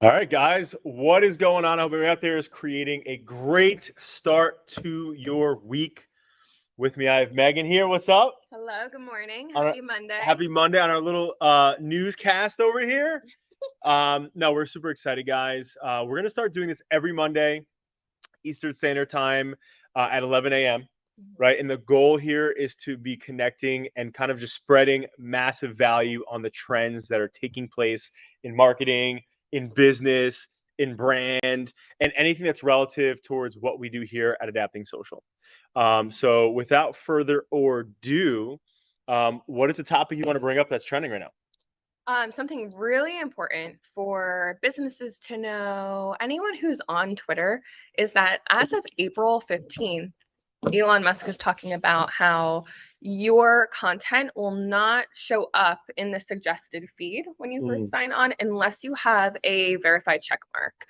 All right, guys, what is going on? I hope everybody out there is creating a great start to your week. With me, I have Megan here. What's up? Hello, good morning. On Happy Monday. Happy Monday on our little newscast over here. No, we're super excited, guys. We're gonna start doing this every Monday, Eastern Standard Time, at 11 a.m. Right, and the goal here is to be connecting and kind of just spreading massive value on the trends that are taking place in marketing, in business, in brand, and anything that's relative towards what we do here at Adapting Social. So, without further ado, what is the topic you want to bring up that's trending right now? Something really important for businesses to know, anyone who's on Twitter, is that as of April 15th, Elon Musk is talking about how your content will not show up in the suggested feed when you first Mm. sign on unless you have a verified check mark.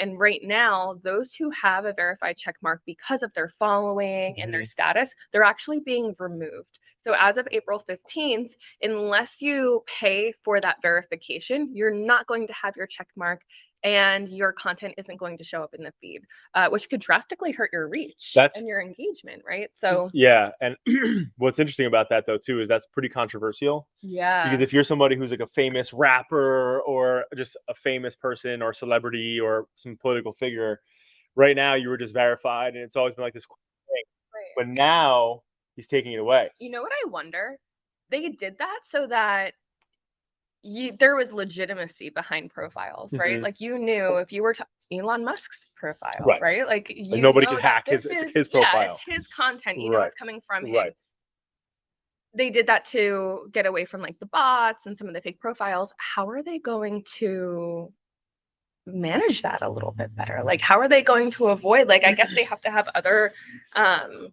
And right now, those who have a verified check mark because of their following and their Mhm. status, they're actually being removed. So as of April 15th, unless you pay for that verification, you're not going to have your check mark and your content isn't going to show up in the feed, which could drastically hurt your reach That's and your engagement, right? So, Yeah, and what's interesting about that though too is that's pretty controversial because yeah, if you're somebody who's like a famous rapper or just a famous person or celebrity or some political figure, right now you were just verified and it's always been like this cool thing. right. But now he's taking it away. You know what I wonder? They did that so that there was legitimacy behind profiles, right? Hmm. Like you knew if you were Elon Musk's profile, Right. right? Like Like you nobody could know that hack this it's is, his yeah, it's profile. his content, Right. it's coming from Right. him. They did that to get away from like the bots and some of the fake profiles. How are they going to manage that a little bit better? Like, how are they going to avoid, like, I guess they have to have other um,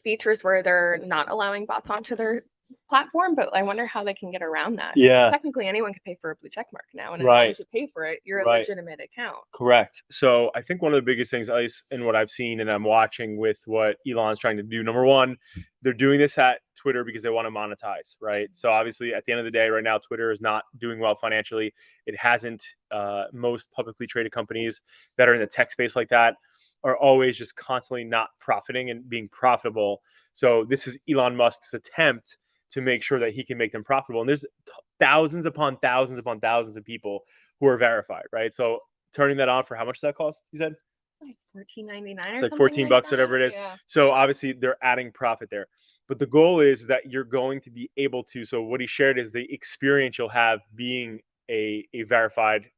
features where they're not allowing bots onto their platform, but I wonder how they can get around that. Because Yeah. technically, anyone can pay for a blue check mark now, and as long Right. as you pay for it, you're a Right. legitimate account. Correct. So I think one of the biggest things, at least in what I've seen and I'm watching with what Elon's trying to do, number one, they're doing this at Twitter because they want to monetize, right? So obviously, at the end of the day, right now, Twitter is not doing well financially. It hasn't. Most publicly traded companies that are in the tech space like that are always just constantly not profiting and being profitable. So this is Elon Musk's attempt to make sure that he can make them profitable. And there's thousands upon thousands upon thousands of people who are verified, right? So turning that on for how much does that cost? You said Like 14.99 it's or like something 14 like bucks, that. whatever it is. Yeah. So obviously they're adding profit there. But the goal is that you're going to be able to. So what he shared is the experience you'll have being a verified,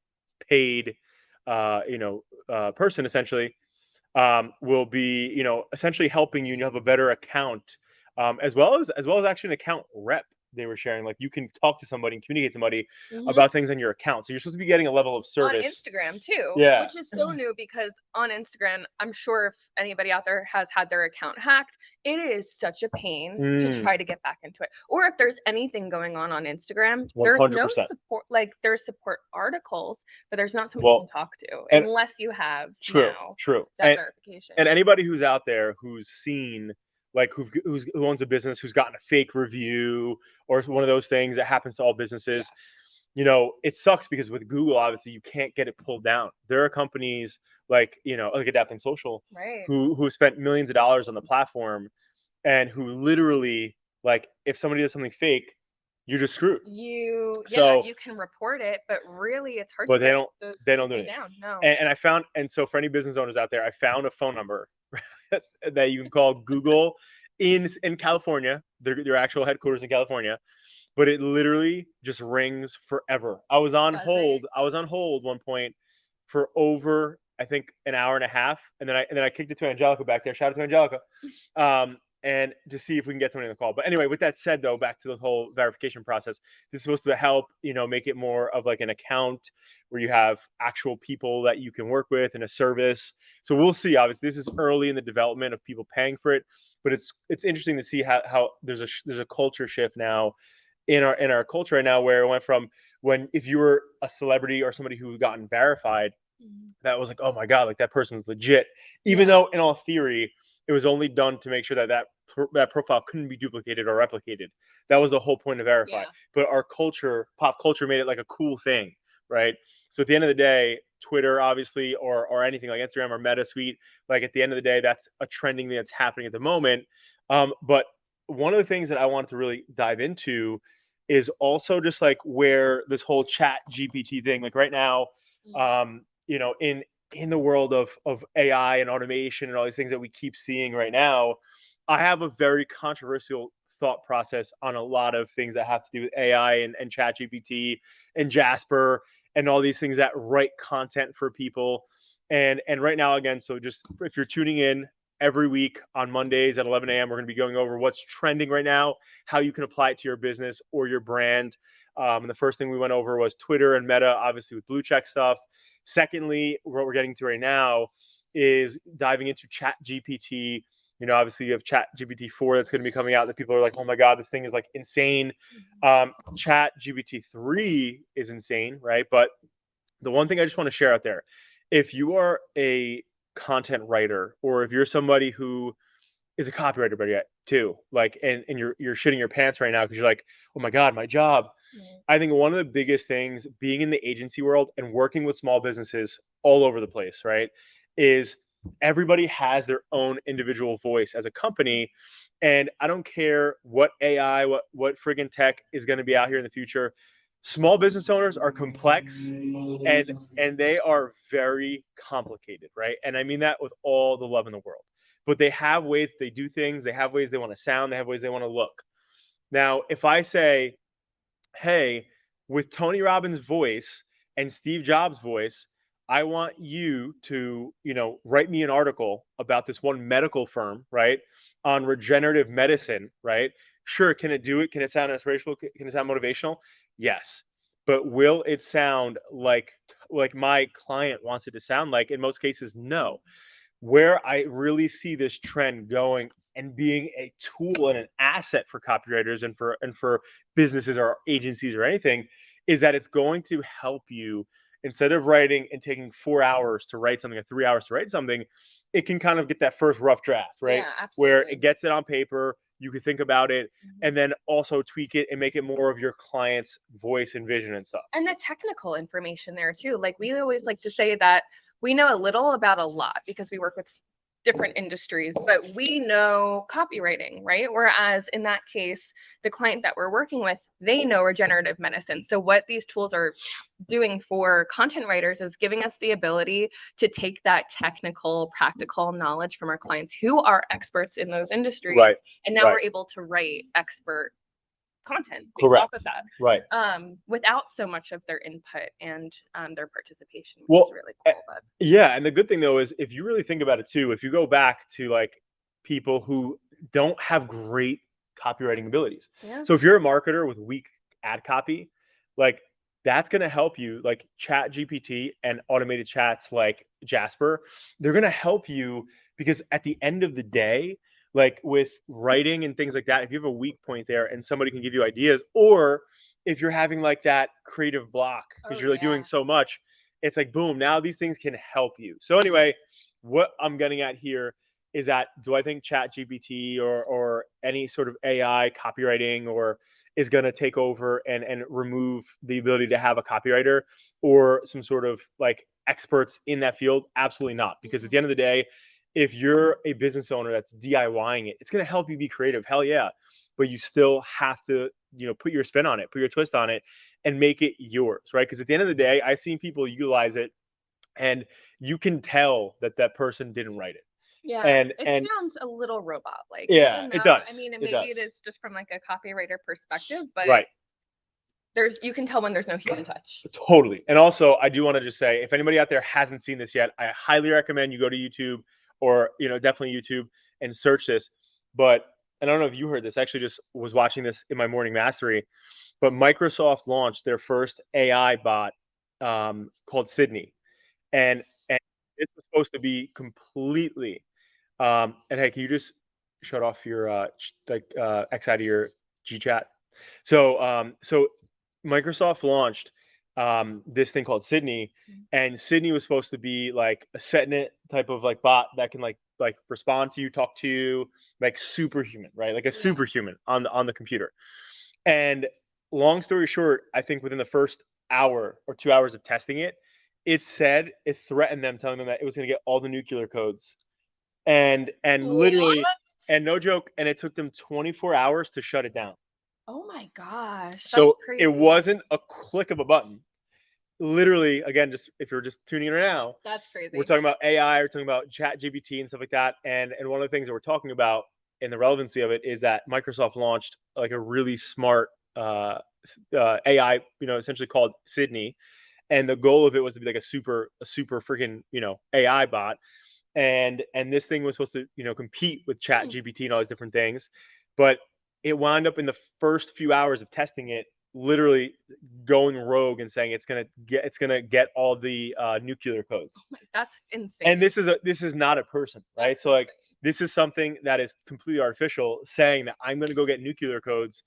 paid, person essentially will be essentially helping you and you have a better account as well as actually an account rep they were sharing like you can talk to somebody and communicate to somebody Hmm. about things on your account so you're supposed to be getting a level of On service. Instagram too, Yeah. which is so new because on Instagram, I'm sure if anybody out there has had their account hacked, it is such a pain to Mm, try to get back into it. Or if there's anything going on Instagram, there's no 100%. support, like there's support articles, but there's not somebody you Well, can talk to and unless you have true, now true. that verification. And anybody who's out there who's seen like who owns a business who's gotten a fake review or one of those things that happens to all businesses, Yeah. it sucks because with Google, obviously, you can't get it pulled down. There are companies like Adapting Social Right. who spent millions of dollars on the platform and who literally like if somebody does something fake, you're just screwed. Yeah, So, you can report it, but really it's hard to but they get don't those they don't do taken it. down. No. And I found and so for any business owners out there, I found a phone number that you can call Google in California. Their actual headquarters in California, but it literally just rings forever. I was on Does it? hold. I was on hold one point for over I think an hour and a half, and then I kicked it to Angelica back there. Shout out to Angelica, and to see if we can get somebody on the call. But anyway, with that said, though, back to the whole verification process. This is supposed to help make it more of like an account where you have actual people that you can work with in a service. So we'll see. Obviously, this is early in the development of people paying for it, but it's interesting to see how there's a culture shift now in our culture right now where it went from when if you were a celebrity or somebody who gotten verified Mhm. that was like oh my god like that person's legit even Yeah. though in all theory it was only done to make sure that profile couldn't be duplicated or replicated. That was the whole point of verify. Yeah. But our culture, pop culture, made it like a cool thing, right? So at the end of the day, Twitter, obviously, or anything like Instagram or Meta Suite, like at the end of the day, that's a trending thing that's happening at the moment. But one of the things that I wanted to really dive into is also just like where this whole chat GPT thing, like right now, in the world of AI and automation and all these things that we keep seeing right now, I have a very controversial thought process on a lot of things that have to do with AI and chat GPT and Jasper and all these things that write content for people. And right now, again, so just if you're tuning in every week on Mondays at 11 a.m., we're going to be going over what's trending right now, how you can apply it to your business or your brand. And the first thing we went over was Twitter and Meta, obviously with blue check stuff. Secondly, what we're getting to right now is diving into Chat GPT. Obviously you have Chat GPT 4 that's going to be coming out that people are like, oh my God, this thing is like insane. Chat GPT 3 is insane, right? But the one thing I just want to share out there, if you are a content writer or if you're somebody who is a copywriter, but yet too, like, and you're shitting your pants right now because you're like, oh my God, my job. I think one of the biggest things being in the agency world and working with small businesses all over the place, right, is everybody has their own individual voice as a company. And I don't care what AI, what friggin' tech is going to be out here in the future. Small business owners are complex and they are very complicated, right? And I mean that with all the love in the world. But they have ways they do things, they have ways they want to sound, they have ways they want to look. Now, if I say, hey, with Tony Robbins' voice and Steve Jobs' voice, I want you to, write me an article about this one medical firm, right, on regenerative medicine, right? Sure, can it do it? Can it sound inspirational? Can it sound motivational? Yes. But will it sound like my client wants it to sound like? In most cases, no. Where I really see this trend going and being a tool and an asset for copywriters and for businesses or agencies or anything is that it's going to help you instead of writing and taking 4 hours to write something or 3 hours to write something. It can kind of get that first rough draft, right? Yeah, absolutely. Where it gets it on paper, you can think about it, and then also tweak it and make it more of your client's voice and vision and stuff. And the technical information there too. Like we always like to say that we know a little about a lot because we work with different industries, but we know copywriting, right? Whereas in that case, the client that we're working with, they know regenerative medicine. So what these tools are doing for content writers is giving us the ability to take that technical, practical knowledge from our clients who are experts in those industries. Right. And now Right. we're able to write expert content based Correct. off of that. Right. Without so much of their input and their participation, which Well, is really cool. But Yeah, and the good thing though is if you really think about it too, if you go back to like people who don't have great copywriting abilities. yeah, So if you're a marketer with weak ad copy, like that's going to help you. Like Chat GPT and automated chats like Jasper, they're going to help you because at the end of the day, like with writing and things like that, if you have a weak point there and somebody can give you ideas, or if you're having like that creative block because you're like doing so much, it's like boom, now these things can help you. So anyway, what I'm getting at here is that do I think Chat GPT or any sort of AI copywriting or is going to take over and remove the ability to have a copywriter or some sort of like experts in that field? Absolutely not. Because at the end of the day, if you're a business owner that's DIYing it, it's going to help you be creative. Hell yeah. But you still have to, put your spin on it, put your twist on it and make it yours, right? Because at the end of the day, I've seen people utilize it and you can tell that that person didn't write it. yeah, And it sounds a little robot-like. Yeah, even it though, does. I mean, and It maybe does. it is just from like a copywriter perspective, but Right. you can tell when there's no human touch. Totally. And also, I do want to just say, if anybody out there hasn't seen this yet, I highly recommend you go to YouTube or, definitely YouTube and search this. But and I don't know if you heard this. I actually just was watching this in my morning mastery. But Microsoft launched their first AI bot called Sydney, and this was supposed to be completely. And hey, can you just shut off your X out of your G chat? So Microsoft launched this thing called Sydney, and Sydney was supposed to be like a SetNet type of like bot that can like respond to you, talk to you, like superhuman, right? Like a superhuman on the computer. And long story short, I think within the first hour or 2 hours of testing it, it threatened them, telling them that it was going to get all the nuclear codes, and What? literally, and no joke, and it took them 24 hours to shut it down. Oh my gosh, that's So it crazy. wasn't a click of a button. Literally, again, just if you're just tuning in right now, That's we're crazy. talking about AI, we're talking about Chat GPT and stuff like that. And one of the things that we're talking about and the relevancy of it is that Microsoft launched like a really smart AI, essentially called Sydney, and the goal of it was to be like a super freaking AI bot, and this thing was supposed to compete with Chat Hmm. GPT and all these different things, but it wound up in the first few hours of testing it literally going rogue and saying it's gonna get all the nuclear codes. That's And insane. this is not a person, That's right? So like this is something that is completely artificial, saying that I'm going to go get nuclear codes,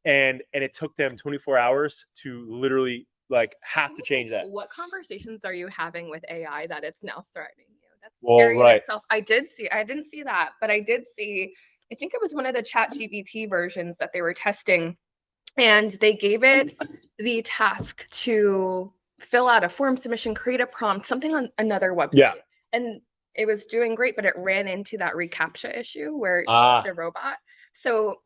and it took them 24 hours to literally like have to change that. What conversations are you having with AI that it's now threatening you? That's Well, scary in right. itself. I didn't see that, but I did see, I think it was one of the Chat GPT versions that they were testing, and they gave it the task to fill out a form submission, create a prompt, something on another Yeah. website. And it was doing great, but it ran into that reCAPTCHA issue where it's Ah. a robot. So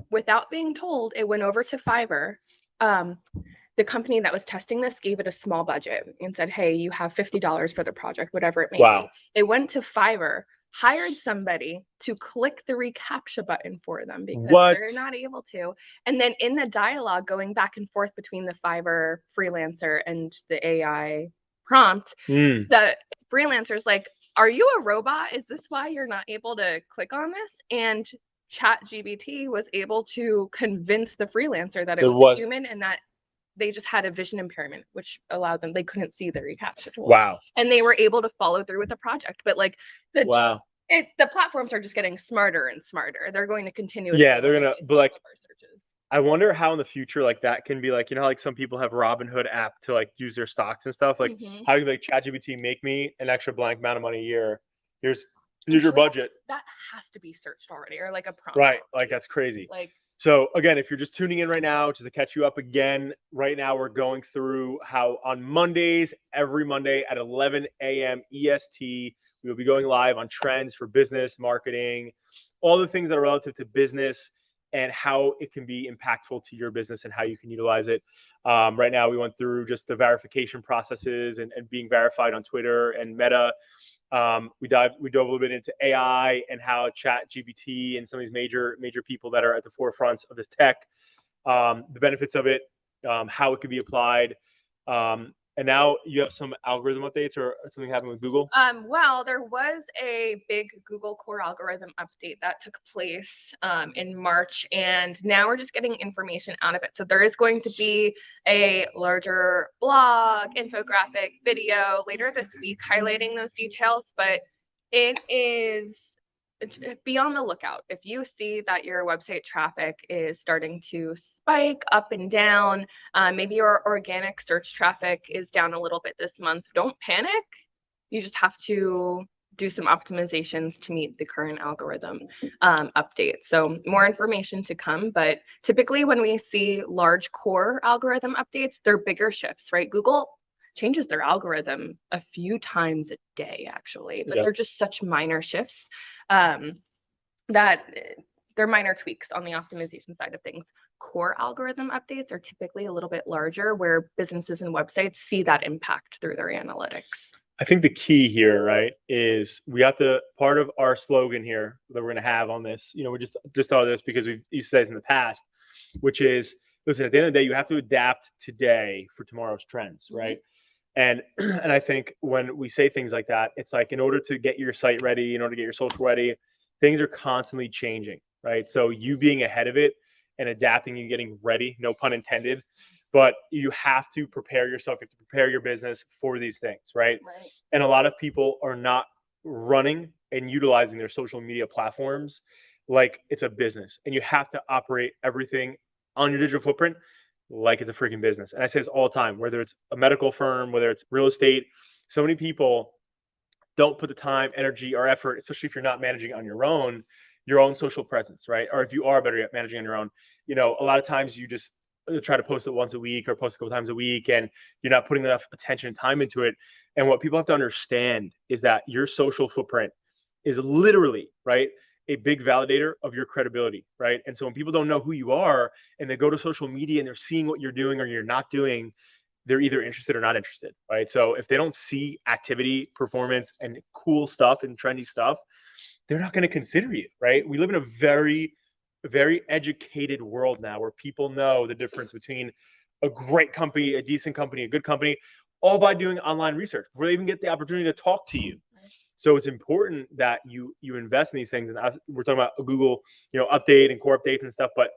without being told, it went over to Fiverr. Um, the company that was testing this gave it a small budget and said, hey, you have $50 for the project, whatever it may Wow. be. It went to Fiverr, hired somebody to click the reCAPTCHA button for them because What? they're not able to. And then in the dialogue going back and forth between the Fiverr freelancer and the AI prompt, Mm. the freelancer's like, are you a robot? Is this why you're not able to click on this? And Chat GBT was able to convince the freelancer that it There was a was. human and that they just had a vision impairment, which allowed them, they couldn't see the reCAPTCHA tool. Wow. And they were able to follow through with the project. But like Wow. the platforms are just getting smarter and smarter. They're going to continuously Yeah, they're learn gonna, based but off like of our searches. I wonder how in the future like that can be like, how like some people have Robinhood app to like use their stocks and stuff. Like Mm-hmm. how you like ChatGPT make me an extra blank amount of money a year. Here's I'm here's your sure budget. that has to be searched already, or like a prompt Right. Like already. that's crazy. Like, So again, if you're just tuning in right now, just to catch you up again, right now we're going through how on Mondays, every Monday at 11 a.m. EST, we will be going live on trends for business, marketing, all the things that are relative to business and how it can be impactful to your business and how you can utilize it. Right now, we went through just the verification processes and being verified on Twitter and Meta. We dove a little bit into AI and how Chat GPT and some of these major people that are at the forefronts of this tech, the benefits of it, how it can be applied. And now you have some algorithm updates or something happened with Google. well, there was a big Google core algorithm update that took place in March, and now we're just getting information out of it. So there is going to be a larger blog, infographic, video later this week highlighting those details, but it is be on the lookout. If you see that your website traffic is starting to spike up and down, maybe your organic search traffic is down a little bit this month, don't panic. You just have to do some optimizations to meet the current algorithm update. So more information to come, but typically when we see large core algorithm updates, they're bigger shifts, right? Google changes their algorithm a few times a day, actually, but they're just such minor shifts that they're minor tweaks on the optimization side of things. Core algorithm updates are typically a little bit larger where businesses and websites see that impact through their analytics. I think the key here, right, is we have to part of our slogan here that we're going to have on this. We just thought of this because we've used this in the past, which is listen. At the end of the day, you have to adapt today for tomorrow's trends, right? And and I think when we say things like that, it's like in order to get your site ready, in order to get your social ready, things are constantly changing, right? So you being ahead of it and adapting and getting ready, no pun intended, but you have to prepare yourself, you have to prepare your business for these things, right? Right. And a lot of people are not running and utilizing their social media platforms like it's a business. And you have to operate everything on your digital footprint like it's a freaking business. And I say this all the time, whether it's a medical firm, whether it's real estate, so many people don't put the time, energy, or effort, especially if you're not managing on your own social presence, right? Or if you are better at managing on your own, a lot of times you just try to post it once a week or post a couple times a week, and you're not putting enough attention and time into it. And what people have to understand is that your social footprint is literally, right, a big validator of your credibility, right? And so when people don't know who you are and they go to social media and they're seeing what you're doing or you're not doing, they're either interested or not interested, right? So if they don't see activity, performance, and cool stuff and trendy stuff, they're not going to consider you, right? We live in a very, very educated world now where people know the difference between a great company, a decent company, a good company, all by doing online research before they even get the opportunity to talk to you. So it's important that you invest in these things. And we're talking about a Google, update and core updates and stuff. But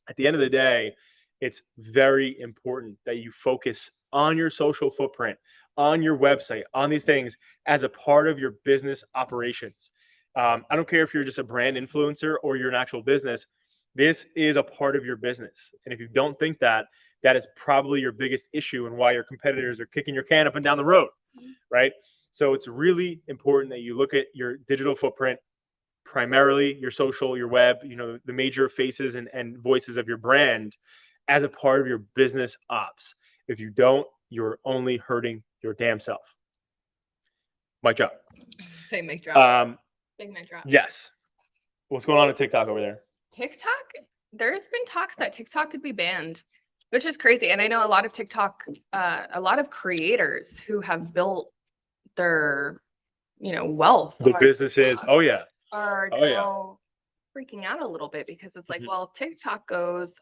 at the end of the day, it's very important that you focus on your social footprint, on your website, on these things as a part of your business operations. I don't care if you're just a brand influencer or you're an actual business. This is a part of your business. And if you don't think that, that is probably your biggest issue and why your competitors are kicking your can up and down the road, right? So it's really important that you look at your digital footprint, primarily your social, your web, the major faces and voices of your brand as a part of your business ops. If you don't, you're only hurting your damn self. Mic drop. Say mic drop. Big mic drop. Yes. What's going on at TikTok over there? TikTok? There's been talks that TikTok could be banned, which is crazy. And I know a lot of TikTok, a lot of creators who have built their, wealth. The businesses. Oh, yeah. Are now freaking out a little bit because it's like, well, if TikTok goes,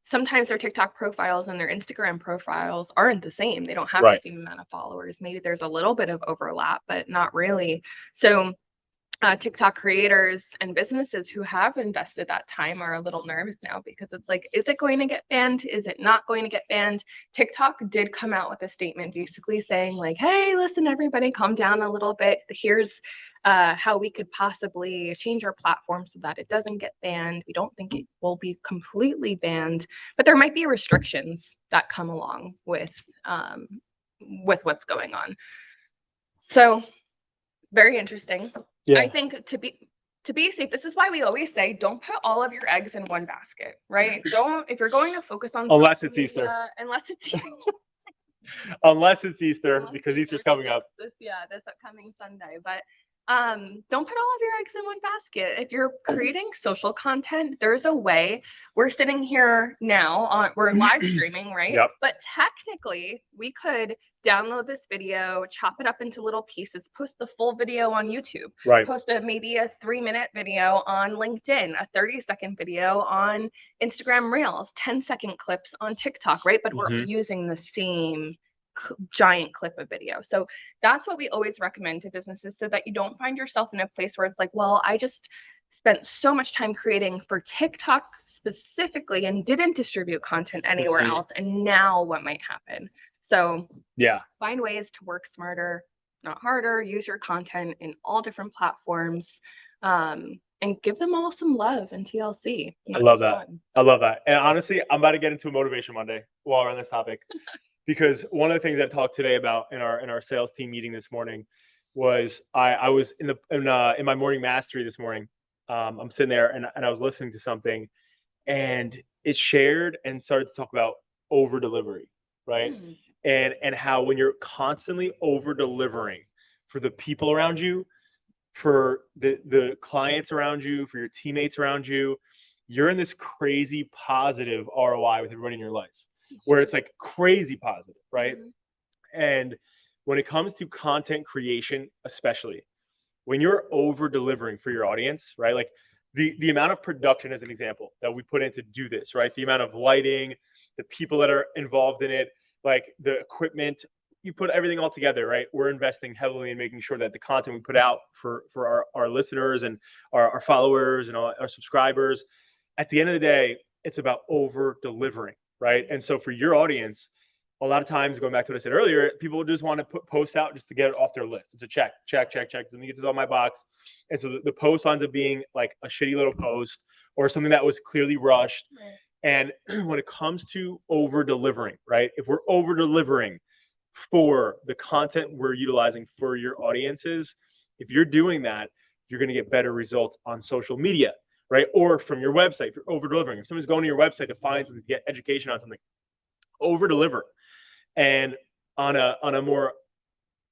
sometimes their TikTok profiles and their Instagram profiles aren't the same. They don't have the same amount of followers. Maybe there's a little bit of overlap, but not really. So TikTok creators and businesses who have invested that time are a little nervous now because it's like, is it going to get banned? Is it not going to get banned? TikTok did come out with a statement basically saying like, hey, listen, everybody, calm down a little bit. Here's how we could possibly change our platform so that it doesn't get banned. We don't think it will be completely banned, but there might be restrictions that come along with what's going on. So very interesting. Yeah. I think to be safe, this is why we always say don't put all of your eggs in one basket, right? If you're going to focus on unless it's Easter. Unless it's Easter, because Easter's coming up. This upcoming Sunday. But don't put all of your eggs in one basket. If you're creating social content, there's a way. We're sitting here now we're live streaming, right? Yep. But technically we could download this video, chop it up into little pieces, post the full video on YouTube, post maybe a 3-minute video on LinkedIn, a 30-second video on Instagram Reels, 10-second clips on TikTok, right? But we're using the same giant clip of video. So that's what we always recommend to businesses so that you don't find yourself in a place where it's like, well, I just spent so much time creating for TikTok specifically and didn't distribute content anywhere else. And now what might happen? So find ways to work smarter, not harder, use your content in all different platforms, and give them all some love and TLC. I love that. I love that. And honestly, I'm about to get into a Motivation Monday while we're on this topic. Because one of the things I talked today about in our sales team meeting this morning was I was in my morning mastery this morning. I'm sitting there and I was listening to something, and it shared and started to talk about over delivery, right? And how when you're constantly over delivering for the people around you, for the clients around you, for your teammates around you, you're in this crazy positive ROI with everybody in your life, where it's like crazy positive, right? And when it comes to content creation, especially when you're over delivering for your audience, right? Like the amount of production, as an example, that we put in to do this, right? The amount of lighting, the people that are involved in it, like the equipment, you put everything all together, right? We're investing heavily in making sure that the content we put out for our listeners and our followers and our subscribers, at the end of the day, it's about over delivering, right? And so for your audience, a lot of times, going back to what I said earlier, people just want to put posts out just to get it off their list. It's a check. Let me get this on my box. And so the post ends up being like a shitty little post or something that was clearly rushed. Right. And when it comes to over delivering, right? If we're over delivering for the content we're utilizing for your audiences, if you're doing that, you're going to get better results on social media, right? Or from your website, if you're over delivering, if someone's going to your website to find something, to get education on something, over deliver. And on a more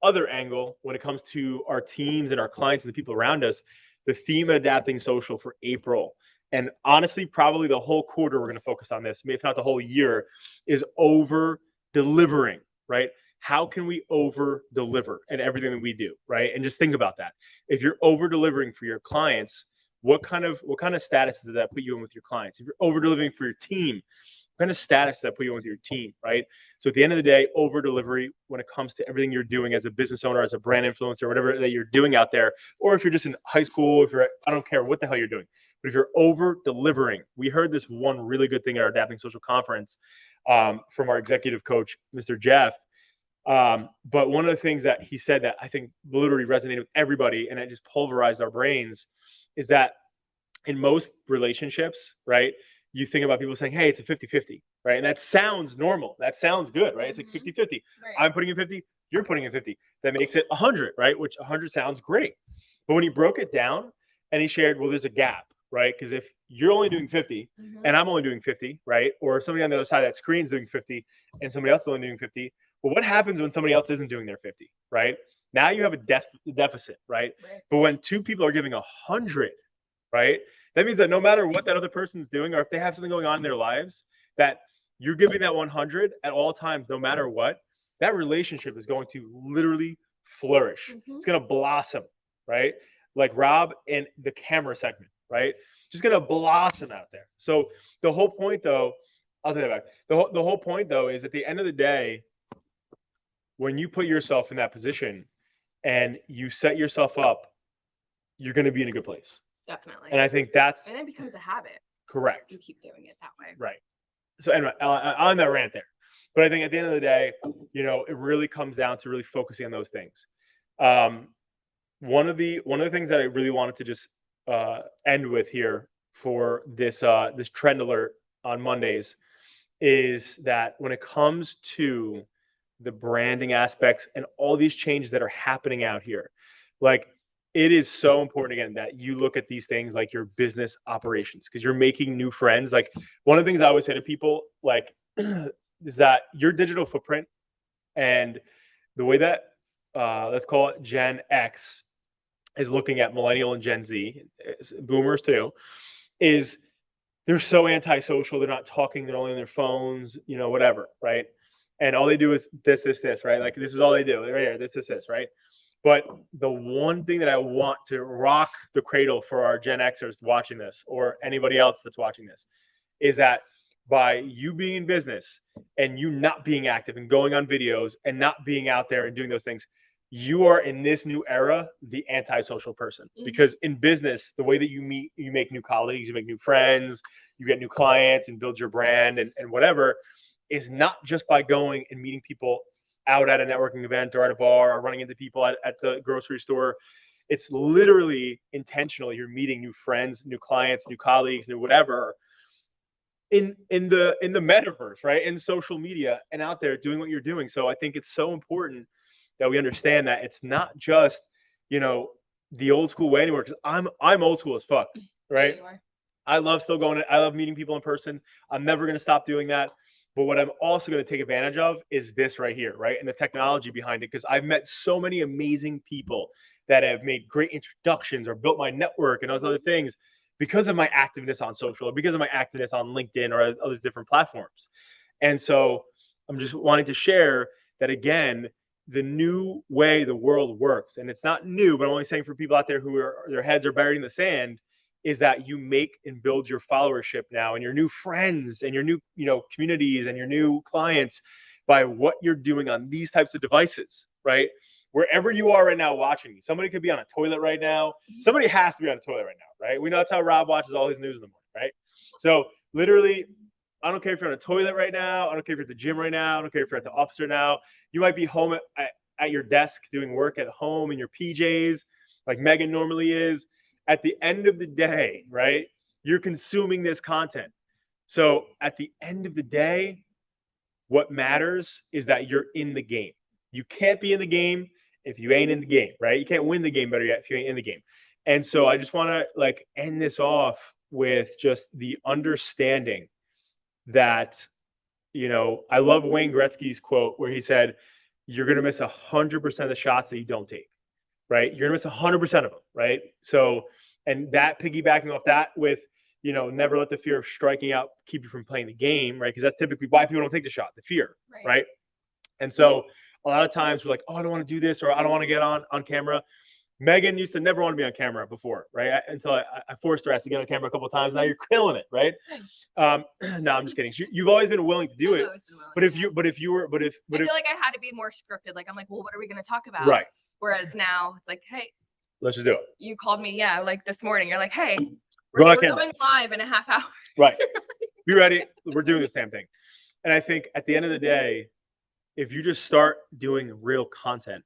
other angle, when it comes to our teams and our clients and the people around us, the theme at Adapting Social for April, and honestly, probably the whole quarter, we're going to focus on this, if not the whole year, is over delivering, right? How can we over deliver in everything that we do, right? And just think about that. If you're over delivering for your clients, what kind of status does that put you in with your clients? If you're over delivering for your team, what kind of status does that put you in with your team, right? So at the end of the day, over delivery when it comes to everything you're doing as a business owner, as a brand influencer, whatever that you're doing out there, or if you're just in high school, if you're, I don't care what the hell you're doing, but if you're over delivering, we heard this one really good thing at our Adapting Social conference from our executive coach, Mr. Jeff. But one of the things that he said that I think literally resonated with everybody and it just pulverized our brains is that in most relationships, right, you think about people saying, hey, it's a 50-50, right? And that sounds normal. That sounds good, right? It's like 50-50. Right. I'm putting in 50, you're putting in 50. That makes it 100, right? Which 100 sounds great. But when he broke it down and he shared, well, there's a gap, right? Because if you're only doing 50 and I'm only doing 50, right? Or if somebody on the other side of that screen is doing 50 and somebody else is only doing 50, well, what happens when somebody else isn't doing their 50, right? Now you have a deficit, right? But when two people are giving 100, right? That means that no matter what that other person's doing, or if they have something going on in their lives, that you're giving that 100 at all times, no matter what, that relationship is going to literally flourish. It's going to blossom, right? Like Rob in the camera segment, right? Just going to blossom out there. So the whole point, though, I'll take that back. The whole point, though, is at the end of the day, when you put yourself in that position and you set yourself up, you're going to be in a good place. Definitely. And I think that's... And it becomes a habit. Correct. You keep doing it that way. Right. So anyway, on that rant there. But I think at the end of the day, you know, it really comes down to really focusing on those things. One of the things that I really wanted to just end with here for this this trend alert on Mondays is that when it comes to the branding aspects and all these changes that are happening out here, like, it is so important, again, that you look at these things like your business operations, because you're making new friends. Like, one of the things I always say to people, like, is that your digital footprint and the way that, let's call it Gen X, is looking at millennial and Gen Z, boomers too, is they're so antisocial. They're not talking. They're only on their phones, you know, whatever, right? And all they do is this, right? Like, this is all they do. They're right here, this, right? But the one thing that I want to rock the cradle for our Gen Xers watching this, or anybody else that's watching this, is that by you being in business and you not being active and going on videos and not being out there and doing those things, you are in this new era the antisocial person. Because in business, the way that you meet, you make new colleagues, you make new friends, you get new clients and build your brand and whatever, is not just by going and meeting people out at a networking event or at a bar or running into people at the grocery store. It's literally intentional. You're meeting new friends, new clients, new colleagues, new whatever in the metaverse, right? In social media and out there doing what you're doing. So I think it's so important that we understand that it's not just, you know, the old school way anymore, because I'm old school as fuck, right? Yeah, you are. I love still going. I love meeting people in person. I'm never going to stop doing that. But what I'm also going to take advantage of is this right here, right? And the technology behind it, because I've met so many amazing people that have made great introductions or built my network and those other things because of my activeness on social, or because of my activeness on LinkedIn or all these different platforms. And so I'm just wanting to share that, again, the new way the world works, and it's not new, but I'm only saying for people out there who are their heads are buried in the sand, is that you make and build your followership now and your new friends and your new, you know, communities and your new clients by what you're doing on these types of devices, right? Wherever you are right now watching me, somebody could be on a toilet right now. Somebody has to be on a toilet right now, right? We know that's how Rob watches all his news in the morning, right? So literally, I don't care if you're on a toilet right now. I don't care if you're at the gym right now. I don't care if you're at the office right now. You might be home at your desk doing work at home in your PJs, like Megan normally is. At the end of the day, right, you're consuming this content. So at the end of the day, what matters is that you're in the game. You can't be in the game if you ain't in the game, right? You can't win the game, better yet, if you ain't in the game. And so I just want to, like, end this off with just the understanding that, I love Wayne Gretzky's quote where he said, "You're going to miss 100% of the shots that you don't take, right? You're going to miss 100% of them, right?" So, and that piggybacking off that with, never let the fear of striking out keep you from playing the game, right? Because that's typically why people don't take the shot, the fear, right? And so a lot of times we're like, oh, I don't want to do this, or I don't want to get on camera. Megan used to never want to be on camera before, right? Until I forced her to get on camera a couple of times. Now you're killing it, right? No, I'm just kidding. You've always been willing to do it. But if you were, I feel like I had to be more scripted. Like, I'm like, well, what are we going to talk about? Right. Whereas now it's like, hey, let's just do it. You called me, like this morning. You're like, hey, we're going live in a half hour. Right. Be ready. We're doing this damn thing. And I think at the end of the day, if you just start doing real content,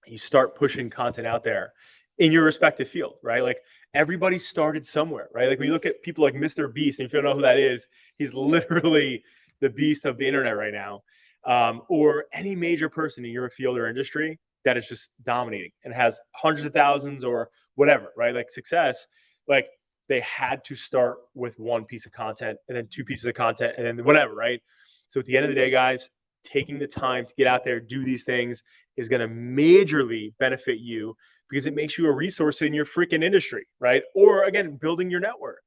you start pushing content out there in your respective field, right? Like everybody started somewhere, right? Like when you look at people like Mr. Beast, and if you don't know who that is, he's literally the beast of the internet right now. Or any major person in your field or industry that is just dominating and has hundreds of thousands or whatever, right? Like success, like they had to start with one piece of content and then two pieces of content and then whatever, right? So at the end of the day, guys, taking the time to get out there, do these things is going to majorly benefit you because it makes you a resource in your freaking industry, right? Or again, building your network.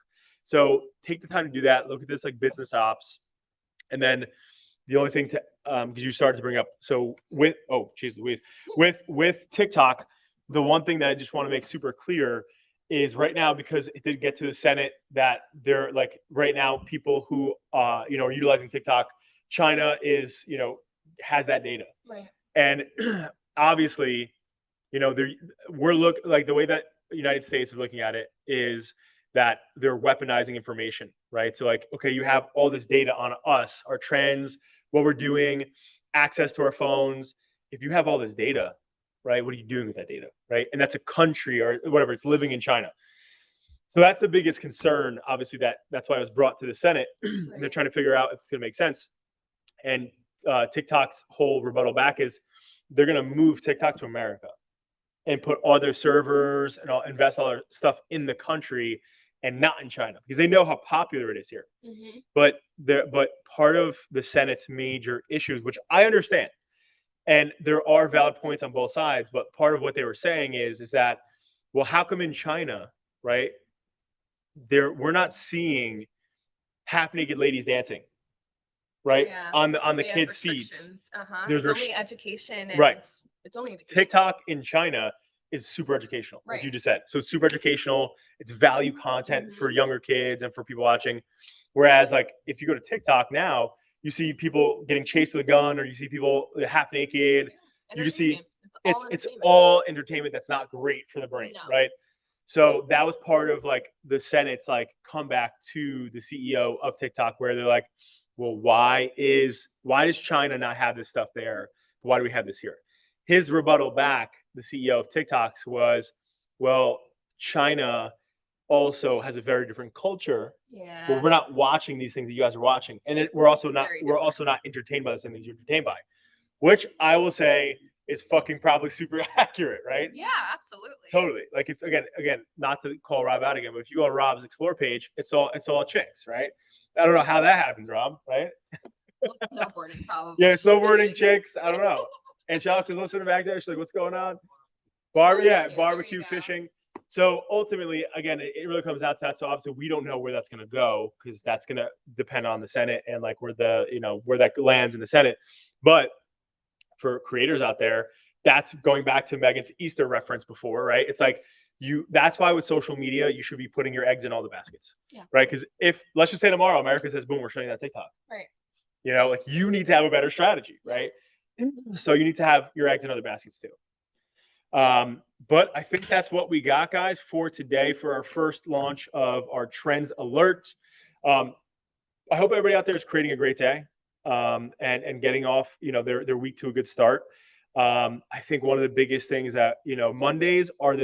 So take the time to do that. Look at this like business ops. And then the only thing to, because you started to bring up, so with, oh, geez Louise, with TikTok, the one thing that I just want to make super clear is right now, because it did get to the Senate that they're like right now people who, are utilizing TikTok, China is, has that data. Right. And obviously, we're like the way that the United States is looking at it is that they're weaponizing information, right? So like, okay, you have all this data on us, our trends, what we're doing, access to our phones. If you have all this data, right, what are you doing with that data, right? And that's a country or whatever, it's living in China. So that's the biggest concern, obviously, that's why it was brought to the Senate. And they're trying to figure out if it's going to make sense. And TikTok's whole rebuttal back is they're going to move TikTok to America and put all their servers and invest all their stuff in the country and not in China because they know how popular it is here. Mm-hmm. But part of the Senate's major issues, which I understand, and there are valid points on both sides, but part of what they were saying is that, well, how come in China, right, we're not seeing half naked ladies dancing, right? Yeah. On the kids' feeds. There's only education. And right. It's only education. TikTok in China is super educational, like you just said. So it's super educational. It's value content for younger kids and for people watching. Whereas like if you go to TikTok now, you see people getting chased with a gun, or you see people half naked. You just see it's all entertainment that's not great for the brain, right? So that was part of like the Senate's like comeback to the CEO of TikTok, where they're like, well, why does China not have this stuff there? Why do we have this here? His rebuttal back, the CEO of TikToks, was, well, China also has a very different culture. Yeah. Where we're not watching these things that you guys are watching, and we're also not entertained by the same things you're entertained by, which I will say is fucking probably super accurate, right? Yeah, absolutely. Totally. Like if again, not to call Rob out again, but if you go to Rob's Explore page, it's all chicks, right? I don't know how that happens, Rob, right? Well, snowboarding probably. Yeah, snowboarding chicks. I don't know. Angelica's listening back there. She's like, what's going on? Barbecue, fishing. So ultimately, again, it really comes out to that. So obviously we don't know where that's going to go because that's going to depend on the Senate and like where that lands in the Senate. But for creators out there, that's going back to Megan's Easter reference before, right? It's like that's why with social media, you should be putting your eggs in all the baskets, right? Because if, let's just say tomorrow, America says, boom, we're shutting down TikTok. Right. Like you need to have a better strategy, right? So you need to have your eggs in other baskets too. But I think that's what we got, guys, for today for our first launch of our Trends Alert. I hope everybody out there is creating a great day and getting off, their week to a good start. I think one of the biggest things that, Mondays are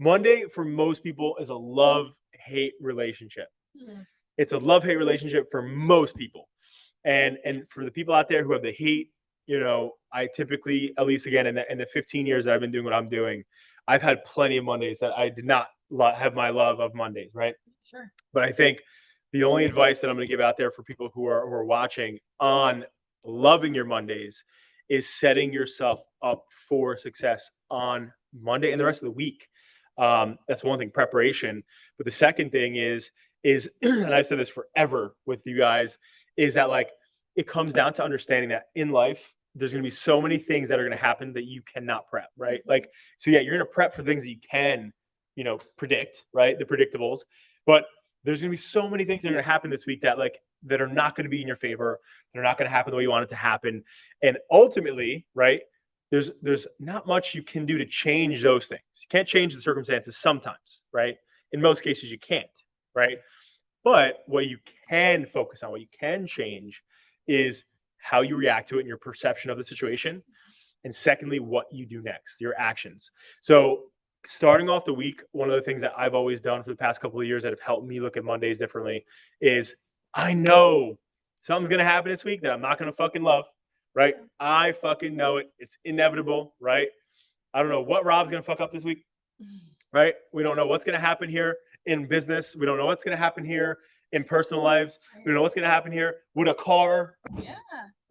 Monday for most people is a love-hate relationship. Mm-hmm. It's a love-hate relationship for most people. And for the people out there who have the hate, I typically, at least again, in the 15 years that I've been doing what I'm doing, I've had plenty of Mondays that I did not have my love of Mondays, right? Sure. But I think the only advice that I'm going to give out there for people who are watching on loving your Mondays is setting yourself up for success on Monday and the rest of the week. That's one thing, preparation. But the second thing is and I've said this forever with you guys, is that like it comes down to understanding that in life there's going to be so many things that are going to happen that you cannot prep, right? Like, so yeah, you're going to prep for things that you can, predict, right? The predictables. But there's going to be so many things that are going to happen this week that are not going to be in your favor. They're not going to happen the way you want it to happen. And ultimately, right, there's not much you can do to change those things. You can't change the circumstances sometimes, right? In most cases, you can't, right? But what you can focus on, what you can change is how you react to it and your perception of the situation. And secondly, what you do next, your actions. So starting off the week, one of the things that I've always done for the past couple of years that have helped me look at Mondays differently is I know something's going to happen this week that I'm not going to fucking love, right? I fucking know it. It's inevitable, right? I don't know what Rob's going to fuck up this week, right? We don't know what's going to happen here in business. We don't know what's going to happen here in personal lives. We don't know what's going to happen here with a car,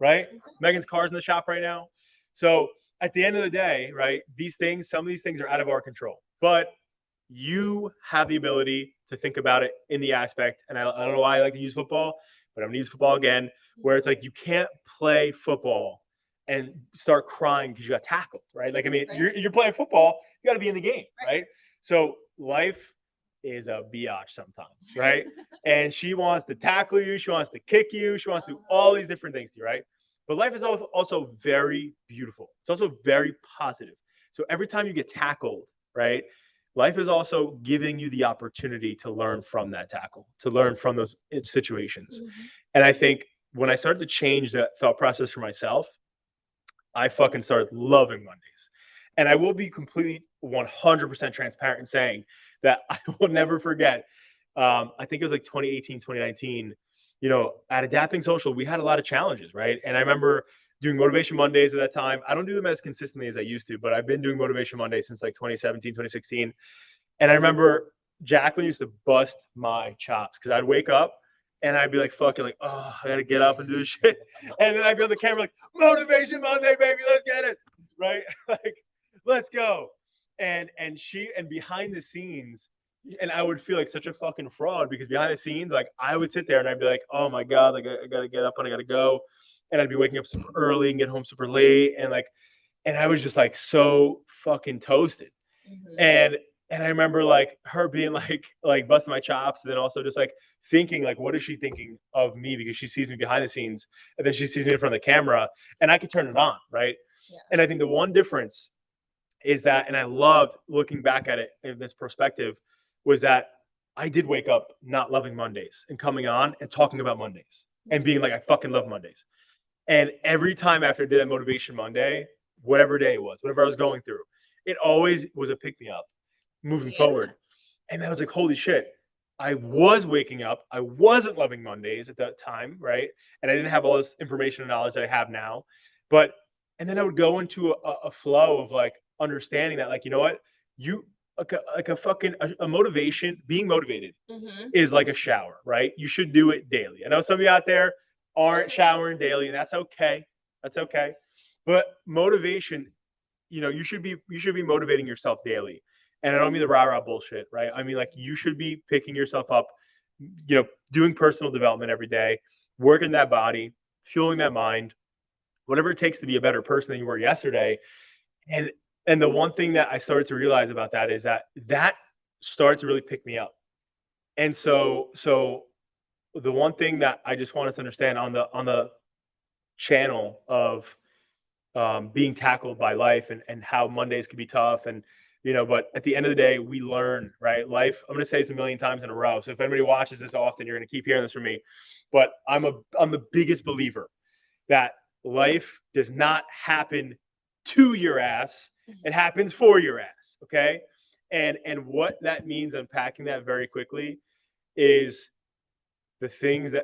right? Megan's car's in the shop right now. So at the end of the day, right, some of these things are out of our control, but you have the ability to think about it in the aspect, and I don't know why I like to use football, but I'm going to use football again, where it's like you can't play football and start crying because you got tackled, right? Like, I mean, you're playing football, you got to be in the game, right? So life is a biatch sometimes, right? And she wants to tackle you, she wants to kick you, she wants to do all these different things to you, right? But life is also very beautiful. It's also very positive. So every time you get tackled, right, life is also giving you the opportunity to learn from that tackle, to learn from those situations. And I think when I started to change that thought process for myself, I fucking started loving Mondays. And I will be completely 100% transparent in saying that I will never forget. I think it was like 2018, 2019, at Adapting Social, we had a lot of challenges, right? And I remember doing Motivation Mondays at that time. I don't do them as consistently as I used to, but I've been doing Motivation Mondays since like 2017, 2016. And I remember Jacqueline used to bust my chops because I'd wake up and I'd be like, fucking like, oh, I got to get up and do this shit. And then I'd be on the camera like, Motivation Monday, baby, let's get it, right? Like, let's go. And behind the scenes, and I would feel like such a fucking fraud because behind the scenes, like I would sit there and I'd be like, oh my God, like I gotta get up and I gotta go. And I'd be waking up super early and get home super late. And I was just like so fucking toasted. And I remember like her being like busting my chops, and then also just like thinking like, what is she thinking of me? Because she sees me behind the scenes and then she sees me in front of the camera and I could turn it on, right? Yeah. And I think the one difference is that, and I loved looking back at it in this perspective, was that I did wake up not loving Mondays and coming on and talking about Mondays and being like, I fucking love Mondays. And every time after I did that Motivation Monday, whatever day it was, whatever I was going through, it always was a pick me up moving forward. And I was like, holy shit, I was waking up. I wasn't loving Mondays at that time, right? And I didn't have all this information and knowledge that I have now. And then I would go into a flow of like understanding that, like, you know what, a motivation, being motivated is like a shower, right? You should do it daily. I know some of you out there aren't showering daily, and that's okay. That's okay. But motivation, you should be motivating yourself daily. And I don't mean the rah-rah bullshit, right? I mean, like, you should be picking yourself up, doing personal development every day, working that body, fueling that mind, whatever it takes to be a better person than you were yesterday. And the one thing that I started to realize about that is that started to really pick me up. And so the one thing that I just want us to understand on the channel of being tackled by life and how Mondays can be tough, and but at the end of the day, we learn, right? Life, I'm going to say this a million times in a row. So if anybody watches this often, you're going to keep hearing this from me. But I'm the biggest believer that life does not happen to your ass. It happens for your ass. Okay. And what that means, unpacking that very quickly, is the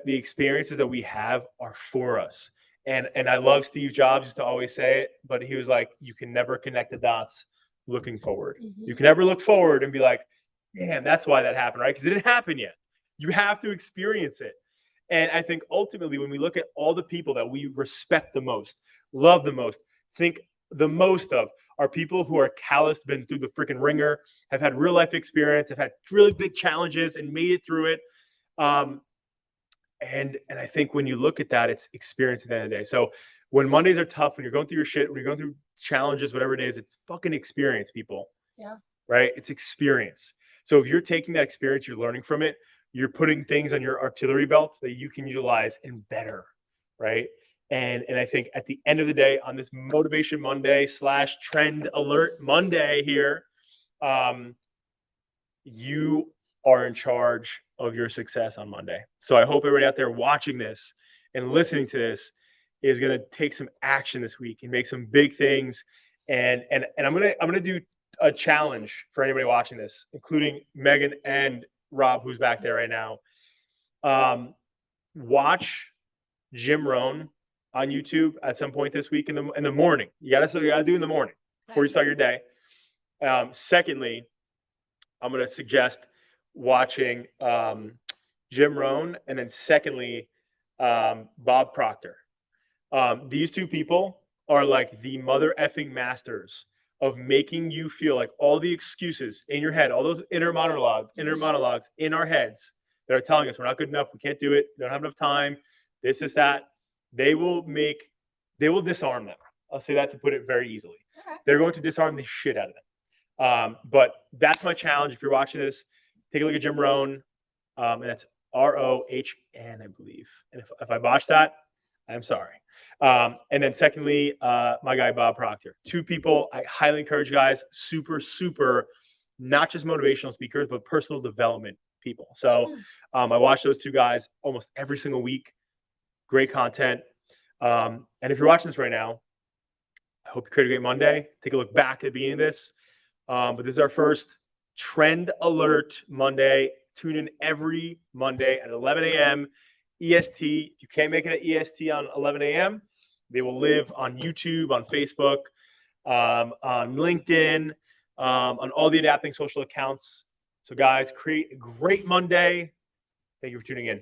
experiences that we have are for us. And I love Steve Jobs used to always say it, but he was like, you can never connect the dots looking forward. You can never look forward and be like, man, that's why that happened, right? Because it didn't happen yet. You have to experience it. And I think ultimately, when we look at all the people that we respect the most, love the most, think the most of, are people who are calloused, been through the freaking ringer, have had real life experience, have had really big challenges and made it through it. Um, and I think when you look at that, it's experience at the end of the day. So when Mondays are tough, when you're going through your shit, when you're going through challenges, whatever it is, it's fucking experience, people. Yeah. Right? It's experience. So if you're taking that experience, you're learning from it, you're putting things on your artillery belt that you can utilize and better, right? And I think at the end of the day, on this Motivation Monday / Trend Alert Monday here, you are in charge of your success on Monday. So I hope everybody out there watching this and listening to this is going to take some action this week and make some big things. And I'm gonna do a challenge for anybody watching this, including Megan and Rob, who's back there right now. Watch Jim Rohn on YouTube at some point this week in the morning. You gotta do in the morning before you start your day. Secondly, I'm going to suggest watching Jim Rohn, and then secondly, Bob Proctor. These two people are like the mother effing masters of making you feel like all the excuses in your head, all those inner monologues in our heads that are telling us we're not good enough, we can't do it, we don't have enough time, this is that. They will disarm them. I'll say that to put it very easily. Okay. They're going to disarm the shit out of them. But that's my challenge. If you're watching this, take a look at Jim Rohn, and that's ROHN, I believe. And if I botched that, I'm sorry. And then secondly, my guy Bob Proctor. Two people I highly encourage, guys. Super, super, not just motivational speakers, but personal development people. So I watch those two guys almost every single week. Great content. And if you're watching this right now, I hope you create a great Monday. Take a look back at the beginning of this. But this is our first Trend Alert Monday. Tune in every Monday at 11 a.m. EST. If you can't make it at EST on 11 a.m., they will live on YouTube, on Facebook, on LinkedIn, on all the Adapting social accounts. So, guys, create a great Monday. Thank you for tuning in.